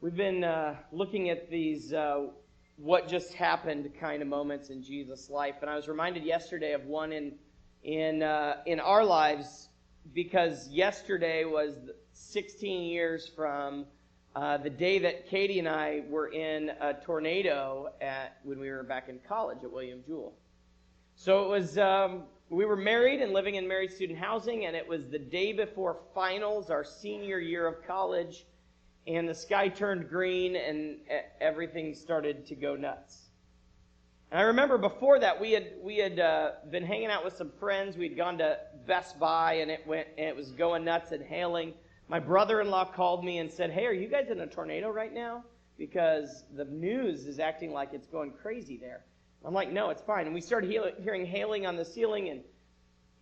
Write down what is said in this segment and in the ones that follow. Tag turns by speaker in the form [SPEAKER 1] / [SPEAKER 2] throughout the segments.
[SPEAKER 1] We've been looking at these what just happened kind of moments in Jesus' life, and I was reminded yesterday of one in our lives, because yesterday was 16 years from the day that Katie and I were in a tornado when we were back in college at William Jewell. So it was we were married and living in married student housing, and it was the day before finals, our senior year of college. And the sky turned green, and everything started to go nuts. And I remember before that, we had been hanging out with some friends. We'd gone to Best Buy, and it was going nuts and hailing. My brother-in-law called me and said, "Hey, are you guys in a tornado right now? Because the news is acting like it's going crazy there." I'm like, "No, it's fine." And we started hearing hailing on the ceiling,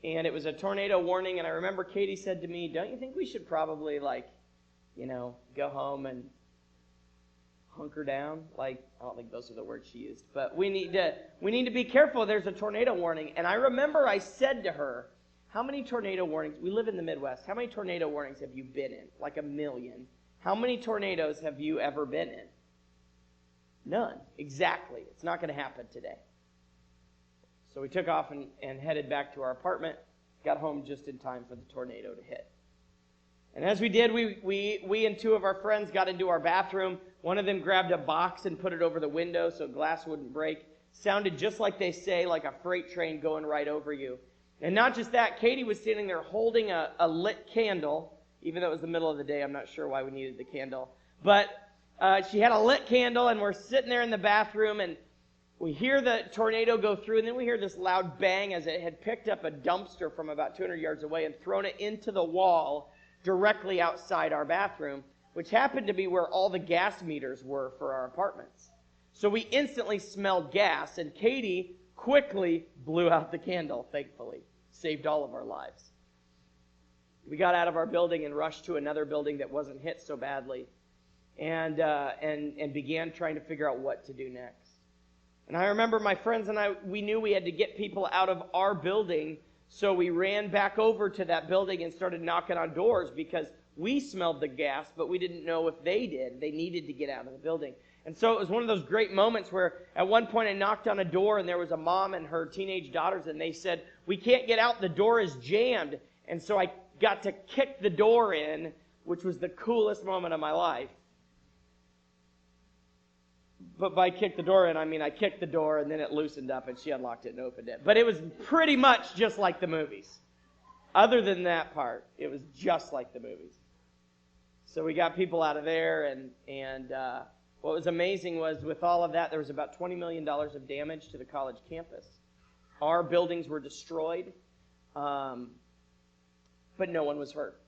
[SPEAKER 1] and it was a tornado warning. And I remember Katie said to me, "Don't you think we should probably go home and hunker down?" I don't think those are the words she used, but we need to be careful. There's a tornado warning. And I remember I said to her, "How many tornado warnings? We live in the Midwest. How many tornado warnings have you been in?" Like a million. "How many tornadoes have you ever been in?" None. Exactly. It's not going to happen today. So we took off and headed back to our apartment. Got home just in time for the tornado to hit. And as we did, we and two of our friends got into our bathroom. One of them grabbed a box and put it over the window so glass wouldn't break. Sounded just like they say, like a freight train going right over you. And not just that, Katie was standing there holding a lit candle, even though it was the middle of the day. I'm not sure why we needed the candle. But she had a lit candle, and we're sitting there in the bathroom, and we hear the tornado go through, and then we hear this loud bang as it had picked up a dumpster from about 200 yards away and thrown it into the wall directly outside our bathroom, which happened to be where all the gas meters were for our apartments. So we instantly smelled gas, and Katie quickly blew out the candle, thankfully. Saved all of our lives. We got out of our building and rushed to another building that wasn't hit so badly, and began trying to figure out what to do next. And I remember my friends and I, we knew we had to get people out of our building. So we ran back over to that building and started knocking on doors because we smelled the gas, but we didn't know if they did. They needed to get out of the building. And so it was one of those great moments where at one point I knocked on a door, and there was a mom and her teenage daughters, and they said, "We can't get out. The door is jammed." And so I got to kick the door in, which was the coolest moment of my life. But by kick the door in, I mean I kicked the door, and then it loosened up, and she unlocked it and opened it. But it was pretty much just like the movies. Other than that part, it was just like the movies. So we got people out of there, and what was amazing was with all of that, there was about $20 million of damage to the college campus. Our buildings were destroyed, but no one was hurt.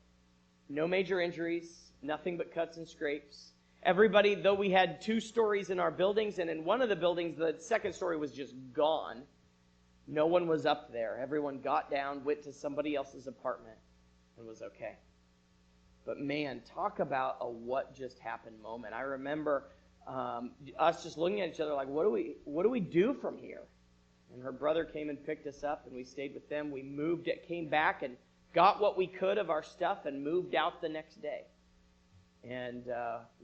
[SPEAKER 1] No major injuries, nothing but cuts and scrapes. Everybody, though we had 2 stories in our buildings, and in one of the buildings, the second story was just gone. No one was up there. Everyone got down, went to somebody else's apartment, and was okay. But man, talk about a what just happened moment. I remember us just looking at each other like, what do we do from here? And her brother came and picked us up, and we stayed with them. We moved it, came back, and got what we could of our stuff, and moved out the next day. And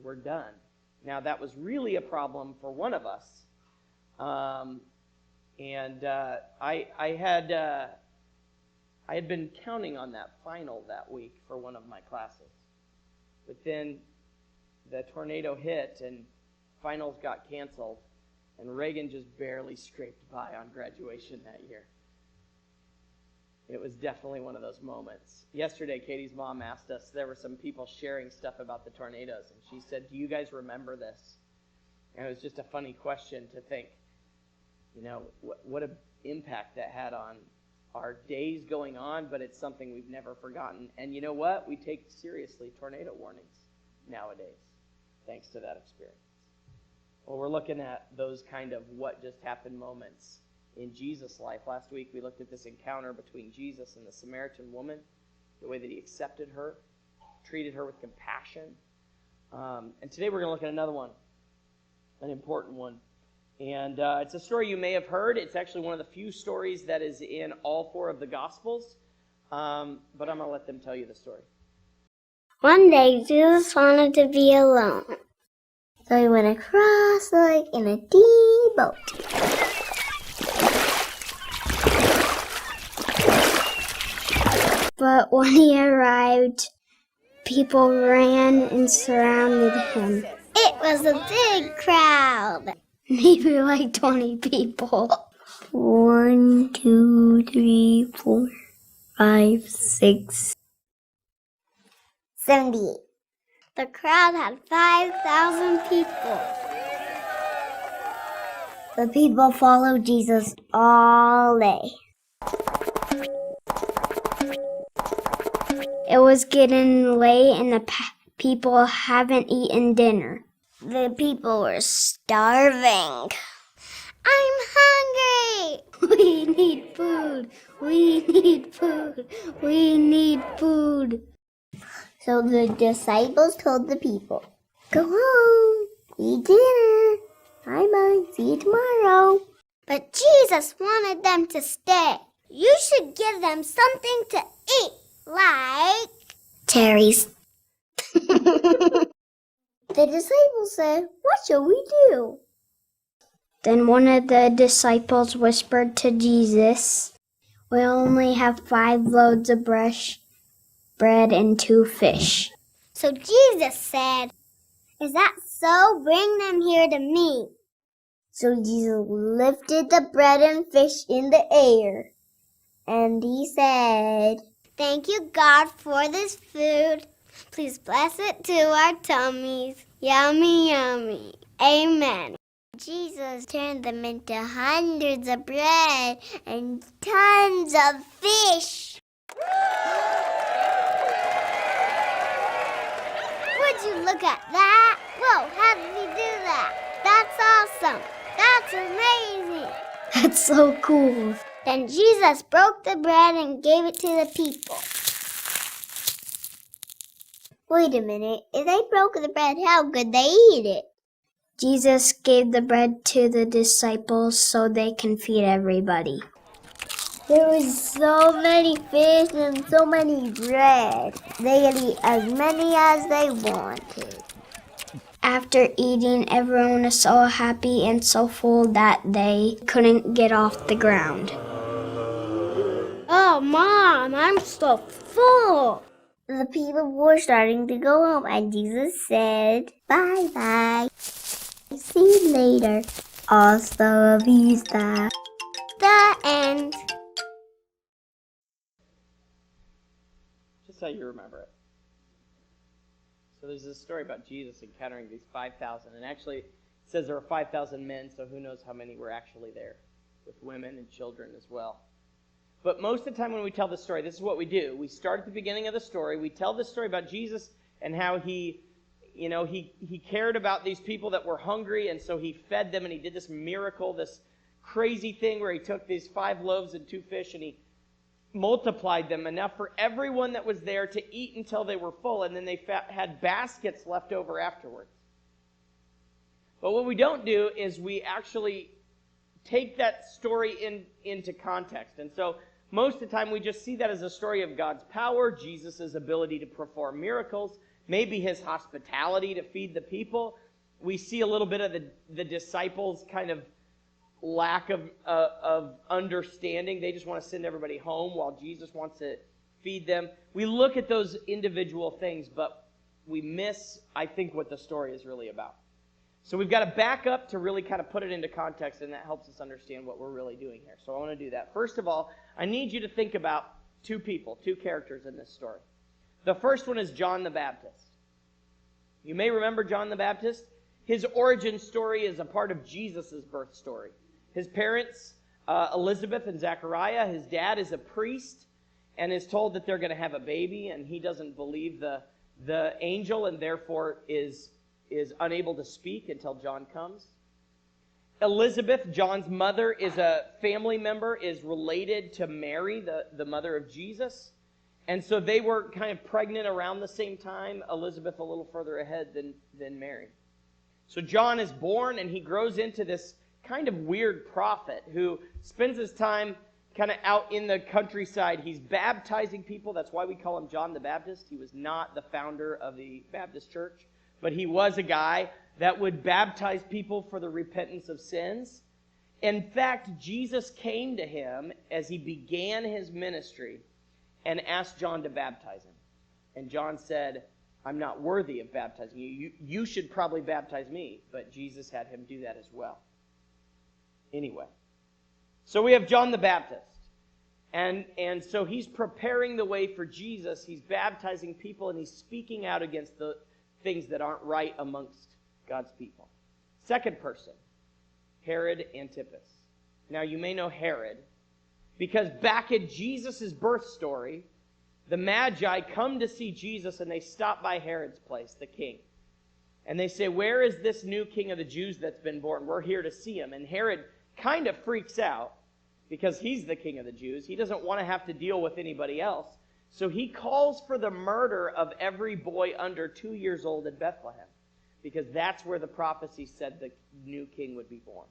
[SPEAKER 1] we're done. Now, that was really a problem for one of us. I had been counting on that final that week for one of my classes. But then the tornado hit, and finals got canceled, and Reagan just barely scraped by on graduation that year. It was definitely one of those moments. Yesterday, Katie's mom asked us, there were some people sharing stuff about the tornadoes, and she said, "Do you guys remember this?" And it was just a funny question to think, what an impact that had on our days going on, but it's something we've never forgotten. And you know what? We take seriously tornado warnings nowadays, thanks to that experience. Well, we're looking at those kind of what just happened moments in Jesus' life. Last week we looked at this encounter between Jesus and the Samaritan woman, the way that he accepted her, treated her with compassion. And today we're going to look at another one, an important one. And it's a story you may have heard. It's actually one of the few stories that is in all 4 of the Gospels. But I'm going to let them tell you the story.
[SPEAKER 2] One day, Jesus wanted to be alone. So he went across the lake in a deep boat. But when he arrived, people ran and surrounded him. It was a big crowd. Maybe like 20 people. 1, 2, 3, 4, 5, 6, 78. The crowd had 5,000 people. The people followed Jesus all day. It was getting late and the people haven't eaten dinner. The people were starving. I'm hungry! We need food! We need food! We need food! So the disciples told the people, go home, eat dinner. Bye-bye, see you tomorrow. But Jesus wanted them to stay. You should give them something to eat, like cherries. The disciples said, what shall we do? Then one of the disciples whispered to Jesus, we only have 5 loaves of bread and 2 fish. So Jesus said, is that so? Bring them here to me. So Jesus lifted the bread and fish in the air, and he said, thank you, God, for this food. Please bless it to our tummies. Yummy, yummy. Amen. Jesus turned them into hundreds of bread and tons of fish. Would you look at that? Whoa, how did he do that? That's awesome. That's amazing. That's so cool. Then Jesus broke the bread and gave it to the people. Wait a minute. If they broke the bread, how could they eat it? Jesus gave the bread to the disciples so they can feed everybody. There was so many fish and so many bread. They could eat as many as they wanted. After eating, everyone was so happy and so full that they couldn't get off the ground. Oh, Mom, I'm so full. The people were starting to go home, and Jesus said, bye-bye. See you later. Hasta la vista. The end.
[SPEAKER 1] Just so you remember it. So there's this story about Jesus encountering these 5,000. And actually, it says there were 5,000 men, so who knows how many were actually there, with women and children as well. But most of the time when we tell the story, this is what we do. We start at the beginning of the story. We tell the story about Jesus and how he cared about these people that were hungry, and so he fed them, and he did this miracle, this crazy thing where he took these 5 loaves and 2 fish, and he multiplied them enough for everyone that was there to eat until they were full, and then they had baskets left over afterwards. But what we don't do is we actually take that story into context. And so most of the time we just see that as a story of God's power, Jesus' ability to perform miracles, maybe his hospitality to feed the people. We see a little bit of the disciples' kind of lack of understanding. They just want to send everybody home while Jesus wants to feed them. We look at those individual things, but we miss, I think, what the story is really about. So we've got to back up to really kind of put it into context, and that helps us understand what we're really doing here. So I want to do that. First of all, I need you to think about 2 people, 2 characters in this story. The first one is John the Baptist. You may remember John the Baptist. His origin story is a part of Jesus' birth story. His parents, Elizabeth and Zechariah, his dad is a priest and is told that they're going to have a baby, and he doesn't believe the angel and therefore is unable to speak until John comes. Elizabeth, John's mother, is a family member, is related to Mary, the mother of Jesus. And so they were kind of pregnant around the same time, Elizabeth a little further ahead than Mary. So John is born, and he grows into this kind of weird prophet who spends his time kind of out in the countryside. He's baptizing people. That's why we call him John the Baptist. He was not the founder of the Baptist church, but he was a guy that would baptize people for the repentance of sins. In fact, Jesus came to him as he began his ministry and asked John to baptize him. And John said, I'm not worthy of baptizing you. You should probably baptize me. But Jesus had him do that as well. Anyway, so we have John the Baptist. And so he's preparing the way for Jesus. He's baptizing people, and he's speaking out against the things that aren't right amongst God's people. Second person, Herod Antipas. Now, you may know Herod, because back at Jesus' birth story, the Magi come to see Jesus, and they stop by Herod's place, the king. And they say, where is this new king of the Jews that's been born? We're here to see him. And Herod kind of freaks out, because he's the king of the Jews. He doesn't want to have to deal with anybody else. So he calls for the murder of every boy under 2 years old in Bethlehem, because that's where the prophecy said the new king would be born.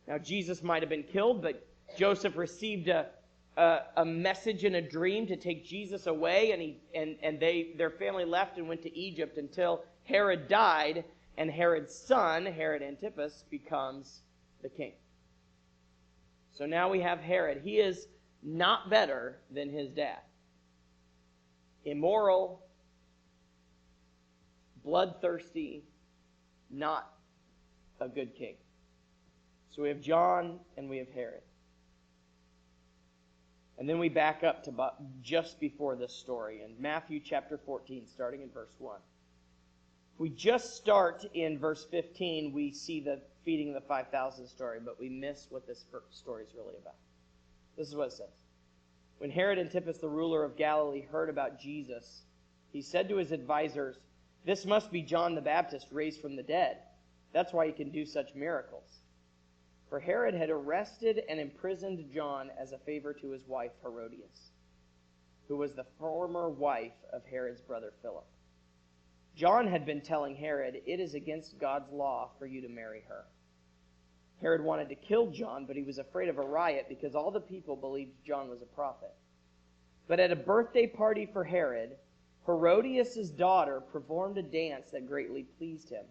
[SPEAKER 1] Now, Jesus might have been killed, but Joseph received a message in a dream to take Jesus away, and their family left and went to Egypt until Herod died, and Herod's son, Herod Antipas, becomes the king. So now we have Herod. He is not better than his dad. Immoral, bloodthirsty, not a good king. So we have John and we have Herod. And then we back up to just before this story in Matthew chapter 14, starting in verse 1. If we just start in verse 15, we see the feeding the 5,000 story, but we miss what this story is really about. This is what it says. When Herod Antipas, the ruler of Galilee, heard about Jesus, he said to his advisors, this must be John the Baptist raised from the dead. That's why he can do such miracles. For Herod had arrested and imprisoned John as a favor to his wife Herodias, who was the former wife of Herod's brother Philip. John had been telling Herod, it is against God's law for you to marry her. Herod wanted to kill John, but he was afraid of a riot because all the people believed John was a prophet. But at a birthday party for Herod, Herodias' daughter performed a dance that greatly pleased him.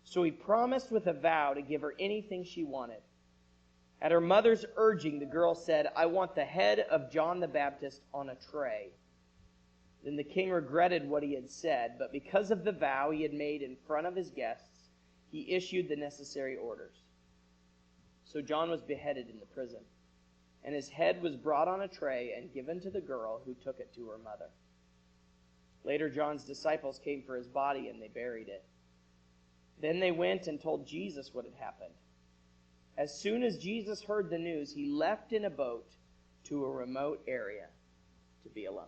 [SPEAKER 1] So he promised with a vow to give her anything she wanted. At her mother's urging, the girl said, I want the head of John the Baptist on a tray. Then the king regretted what he had said, but because of the vow he had made in front of his guests, he issued the necessary orders. So John was beheaded in the prison, and his head was brought on a tray and given to the girl, who took it to her mother. Later John's disciples came for his body, and they buried it. Then they went and told Jesus what had happened. As soon as Jesus heard the news, he left in a boat to a remote area to be alone.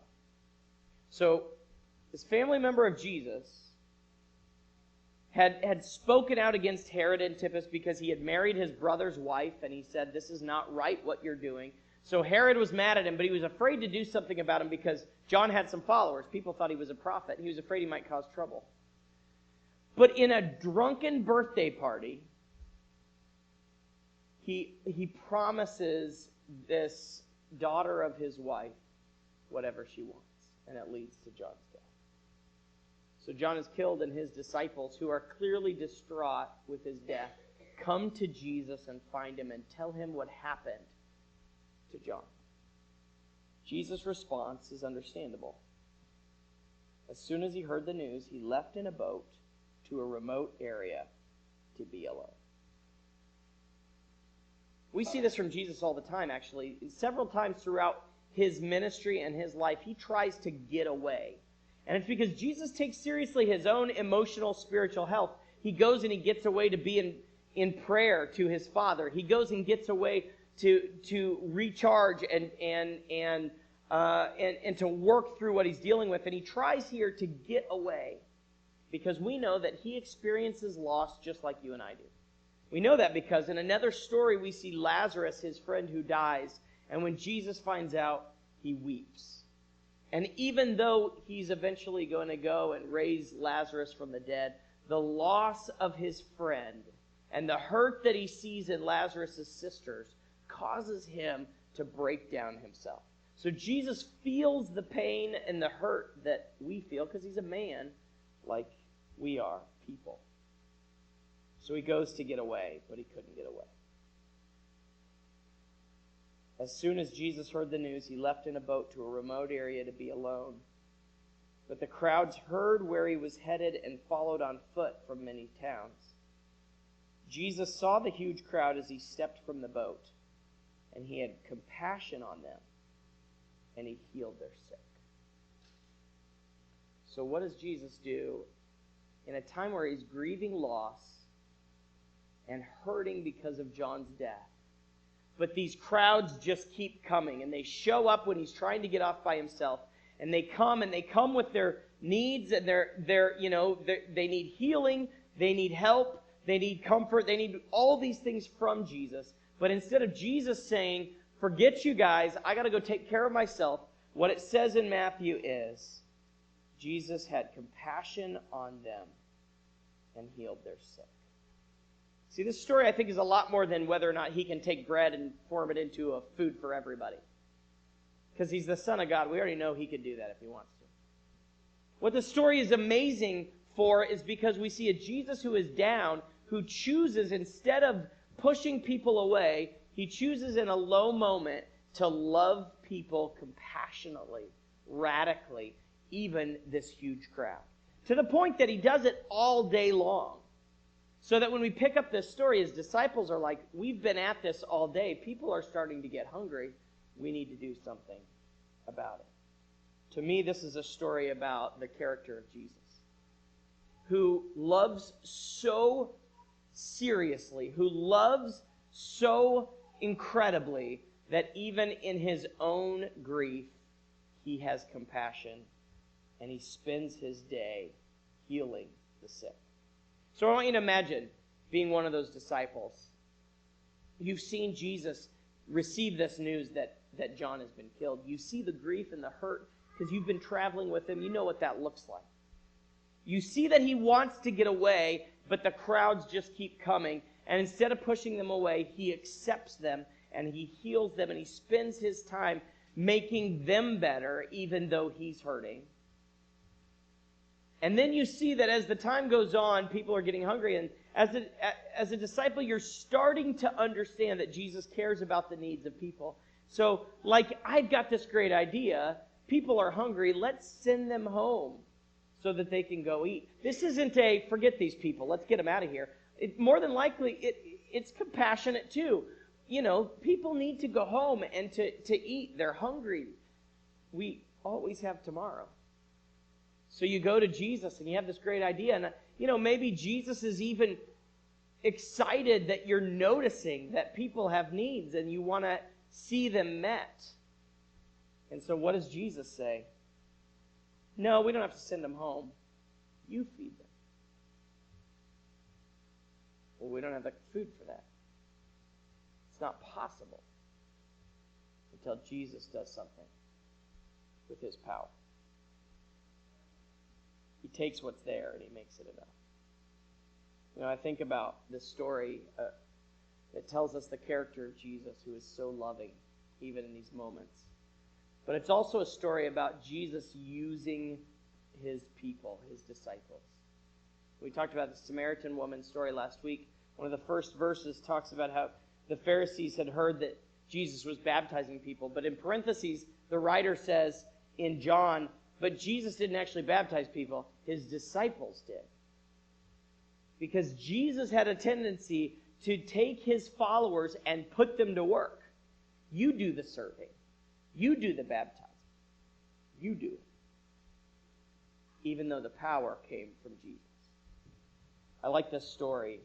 [SPEAKER 1] So, this family member of Jesus had spoken out against Herod Antipas because he had married his brother's wife, and he said, this is not right what you're doing. So Herod was mad at him, but he was afraid to do something about him because John had some followers. People thought he was a prophet. He was afraid he might cause trouble. But in a drunken birthday party, he promises this daughter of his wife whatever she wants. And it leads to John's death. So John is killed, and his disciples, who are clearly distraught with his death, come to Jesus and find him and tell him what happened to John. Jesus' response is understandable. As soon as he heard the news, he left in a boat to a remote area to be alone. We see this from Jesus all the time, actually. Several times throughout his ministry and his life, he tries to get away. And it's because Jesus takes seriously his own emotional, spiritual health. He goes and he gets away to be in prayer to his Father. He goes and gets away to recharge and to work through what he's dealing with. And he tries here to get away because we know that he experiences loss just like you and I do. We know that because in another story we see Lazarus, his friend who dies, and when Jesus finds out, he weeps. And even though he's eventually going to go and raise Lazarus from the dead, the loss of his friend and the hurt that he sees in Lazarus' sisters causes him to break down himself. So Jesus feels the pain and the hurt that we feel because he's a man like we are people. So he goes to get away, but he couldn't get away. As soon as Jesus heard the news, he left in a boat to a remote area to be alone. But the crowds heard where he was headed and followed on foot from many towns. Jesus saw the huge crowd as he stepped from the boat, and he had compassion on them, and he healed their sick. So what does Jesus do in a time where he's grieving loss and hurting because of John's death? But these crowds just keep coming, and they show up when he's trying to get off by himself. And they come with their needs, and they need healing, they need help, they need comfort, they need all these things from Jesus. But instead of Jesus saying, forget you guys, I got to go take care of myself, what it says in Matthew is, Jesus had compassion on them and healed their sick. See, this story, I think, is a lot more than whether or not he can take bread and form it into a food for everybody. Because he's the Son of God. We already know he can do that if he wants to. What the story is amazing for is because we see a Jesus who is down, who chooses, instead of pushing people away, he chooses in a low moment to love people compassionately, radically, even this huge crowd. To the point that he does it all day long. So that when we pick up this story, his disciples are like, we've been at this all day. People are starting to get hungry. We need to do something about it. To me, this is a story about the character of Jesus, who loves so seriously, who loves so incredibly that even in his own grief, he has compassion, and he spends his day healing the sick. So I want you to imagine being one of those disciples. You've seen Jesus receive this news that John has been killed. You see the grief and the hurt because you've been traveling with him. You know what that looks like. You see that he wants to get away, but the crowds just keep coming. And instead of pushing them away, he accepts them and he heals them and he spends his time making them better even though he's hurting. And then you see that as the time goes on, people are getting hungry. And as a disciple, you're starting to understand that Jesus cares about the needs of people. So, like, I've got this great idea. People are hungry. Let's send them home so that they can go eat. This isn't a, forget these people. Let's get them out of here. More than likely, it's compassionate, too. You know, people need to go home and to eat. They're hungry. We always have tomorrow. So you go to Jesus and you have this great idea. And, you know, maybe Jesus is even excited that you're noticing that people have needs and you want to see them met. And so what does Jesus say? No, we don't have to send them home. You feed them. Well, we don't have the food for that. It's not possible until Jesus does something with his power. He takes what's there and he makes it enough. You know, I think about this story that tells us the character of Jesus, who is so loving, even in these moments. But it's also a story about Jesus using his people, his disciples. We talked about the Samaritan woman story last week. One of the first verses talks about how the Pharisees had heard that Jesus was baptizing people. But in parentheses, the writer says in John, but Jesus didn't actually baptize people. His disciples did. Because Jesus had a tendency to take his followers and put them to work. You do the serving. You do the baptizing. You do it. Even though the power came from Jesus. I like this story.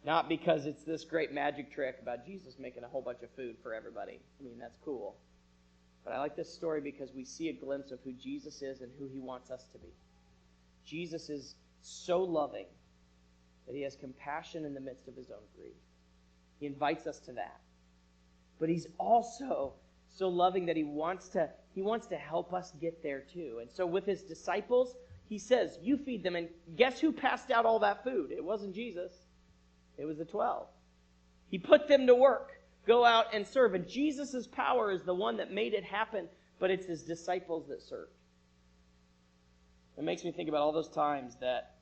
[SPEAKER 1] Not because it's this great magic trick about Jesus making a whole bunch of food for everybody. I mean, that's cool. But I like this story because we see a glimpse of who Jesus is and who he wants us to be. Jesus is so loving that he has compassion in the midst of his own grief. He invites us to that. But he's also so loving that he wants to help us get there too. And so with his disciples, he says, you feed them. And guess who passed out all that food? It wasn't Jesus. It was the 12. He put them to work. Go out and serve. And Jesus' power is the one that made it happen, but it's his disciples that served. It makes me think about all those times that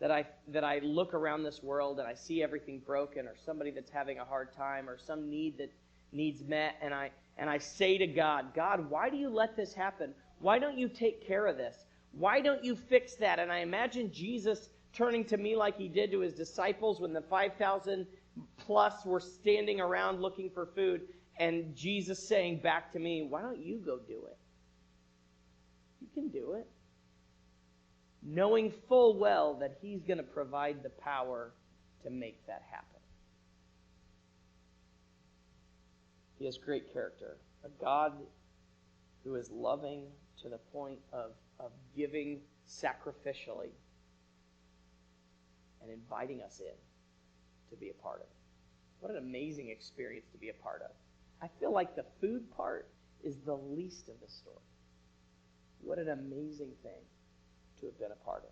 [SPEAKER 1] that I look around this world and I see everything broken, or somebody that's having a hard time, or some need that needs met, and I say to God, God, why do you let this happen? Why don't you take care of this? Why don't you fix that? And I imagine Jesus turning to me like he did to his disciples when the 5,000 plus were standing around looking for food, and Jesus saying back to me, why don't you go do it? You can do it. Knowing full well that he's going to provide the power to make that happen. He has great character. A God who is loving to the point of giving sacrificially and inviting us in to be a part of it. What an amazing experience to be a part of. I feel like the food part is the least of the story. What an amazing thing to have been a part of.